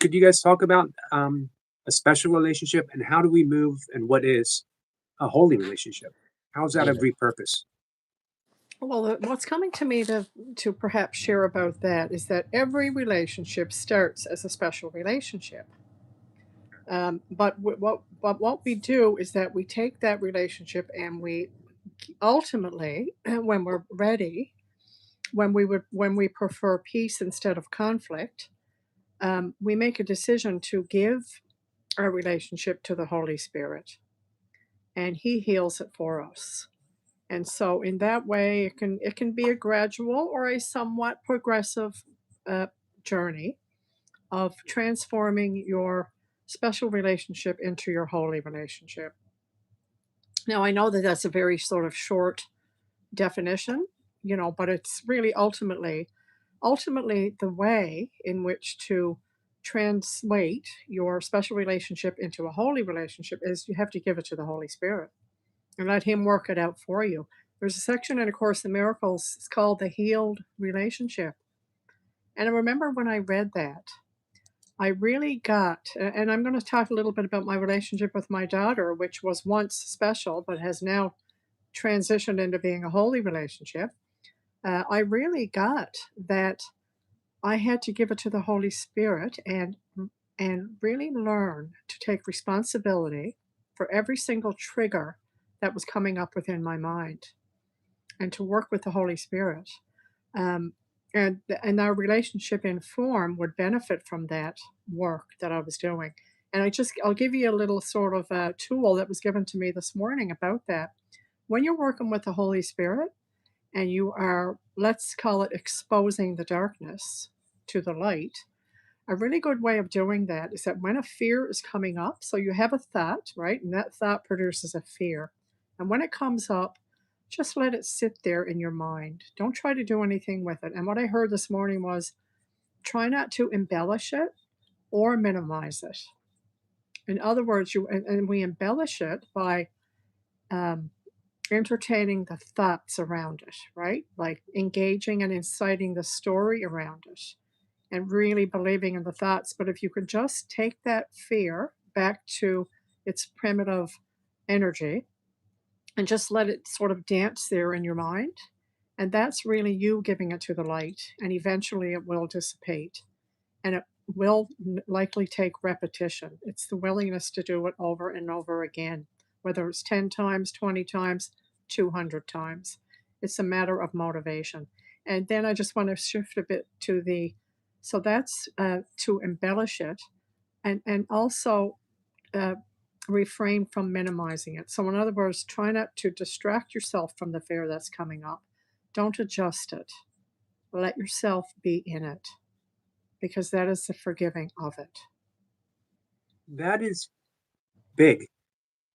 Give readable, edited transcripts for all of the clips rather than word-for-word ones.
Could you guys talk about a special relationship and how do we move and what is a holy relationship? How is that a Yeah. repurpose? Well, what's coming to me to perhaps share about that is that every relationship starts as a special relationship. But what we do is that we take that relationship and we ultimately, when we're ready, when we prefer peace instead of conflict, we make a decision to give our relationship to the Holy Spirit, and He heals it for us. And so, in that way, it can be a gradual or a somewhat progressive uh, journey of transforming your special relationship into your holy relationship. Now, I know that that's a very sort of short definition, but it's really ultimately the way in which to translate your special relationship into a holy relationship is you have to give it to the Holy Spirit and let Him work it out for you. There's a section in A Course in Miracles, it's called The Healed Relationship. And I remember when I read that, I really got, and I'm going to talk a little bit about my relationship with my daughter, which was once special, but has now transitioned into being a holy relationship. I really got that I had to give it to the Holy Spirit and really learn to take responsibility for every single trigger that was coming up within my mind and to work with the Holy Spirit. Um, and our relationship in form would benefit from that work that I was doing. And I'll give you a little sort of tool that was given to me this morning about that. When you're working with the Holy Spirit and you are, let's call it, exposing the darkness to the light, a really good way of doing that is that when a fear is coming up, so you have a thought, right? And that thought produces a fear. And when it comes up, just let it sit there in your mind. Don't try to do anything with it. And what I heard this morning was try not to embellish it or minimize it. In other words, and we embellish it by um, entertaining the thoughts around it, right? Like engaging and inciting the story around it and really believing in the thoughts. But if you could just take that fear back to its primitive energy and just let it sort of dance there in your mind, and that's really you giving it to the light, and eventually it will dissipate. And it will likely take repetition. It's the willingness to do it over and over again, whether it's 10 times, 20 times, 200 times. It's a matter of motivation. And then I just want to shift a bit to so that's to embellish it and also uh, refrain from minimizing it. So, in other words, try not to distract yourself from the fear that's coming up. Don't adjust it. Let yourself be in it because that is the forgiving of it. That is big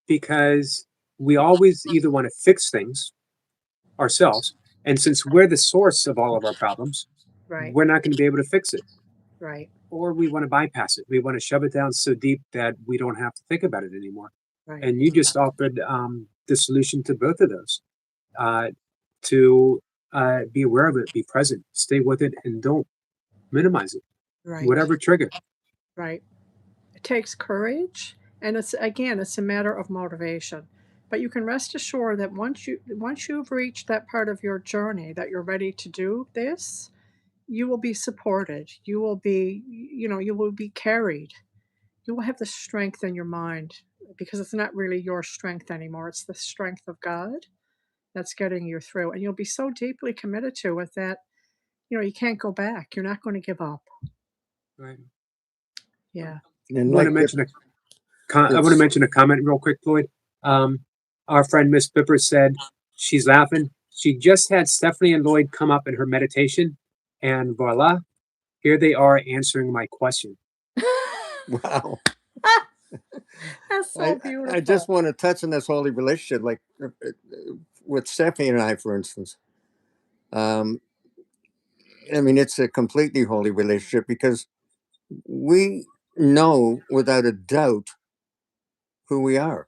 because we always either want to fix things ourselves, and since we're the source of all of our problems, Right, we're not going to be able to fix it. right, Or we want to bypass it. We want to shove it down so deep that we don't have to think about it anymore. right, And you just offered the solution to both of those. Uh, to be aware of it, be present, stay with it, and don't minimize it. right, Whatever trigger. right. It takes courage, and it's a matter of motivation. But you can rest assured that once you've reached that part of your journey that you're ready to do this, you will be supported. You will be carried. You will have the strength in your mind because it's not really your strength anymore. It's the strength of God that's getting you through. And you'll be so deeply committed to it that, you can't go back. You're not going to give up. Right. Yeah. And I want like to mention I want to it's, mention a comment real quick, Floyd. Um, our friend Miss Pipper said she's laughing. She just had Stephanie and Lloyd come up in her meditation, and voila, here they are answering my question. wow. That's so I just beautiful. want to touch on this holy relationship, like with Stephanie and I, for instance. Um, I mean, it's a completely holy relationship because we know without a doubt who we are.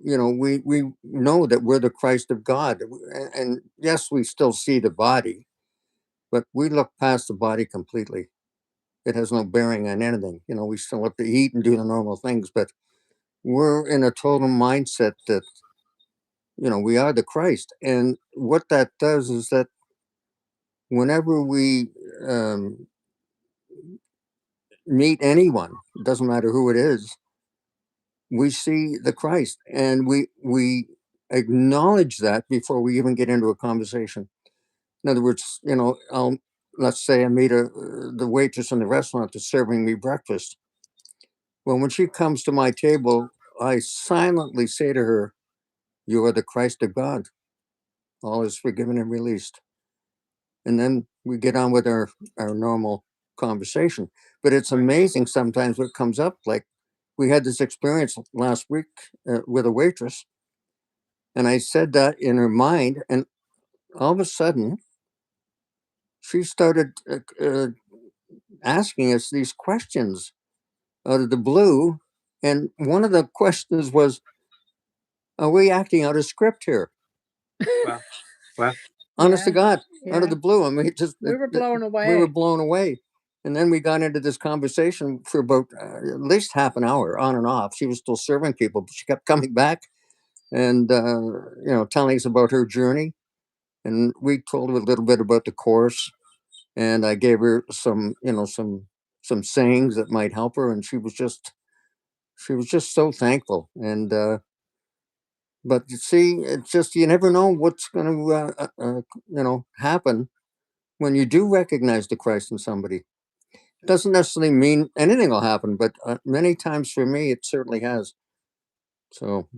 We know that we're the Christ of God, and yes, we still see the body, but we look past the body completely. it has no bearing on anything. You know, we still have to eat and do the normal things, but we're in a total mindset that, you know, we are the Christ. And what that does is that whenever we meet anyone, it doesn't matter who it is, we see the Christ, and we acknowledge that before we even get into a conversation. In other words, you know, let's say I meet the waitress in the restaurant that's serving me breakfast. Well, when she comes to my table, I silently say to her, "You are the Christ of God. All is forgiven and released." And then we get on with our normal conversation. But it's amazing sometimes what comes up. Like, we had this experience last week with a waitress, and I said that in her mind, and all of a sudden she started asking us these questions out of the blue. And one of the questions was, "Are we acting out of script here?" Wow. Wow. Honest to Yeah. God, out of Yeah. the blue. I mean, We were blown we were away. blown away. And then we got into this conversation for about at least half an hour, on and off. She was still serving people, but she kept coming back and you know, telling us about her journey. And we told her a little bit about the course, and I gave her some, you know, some sayings that might help her, and she was just so thankful. And but you see, it's just, you never know what's going to you know, happen when you do recognize the Christ in somebody. It doesn't necessarily mean anything will happen, but many times for me, it certainly has. So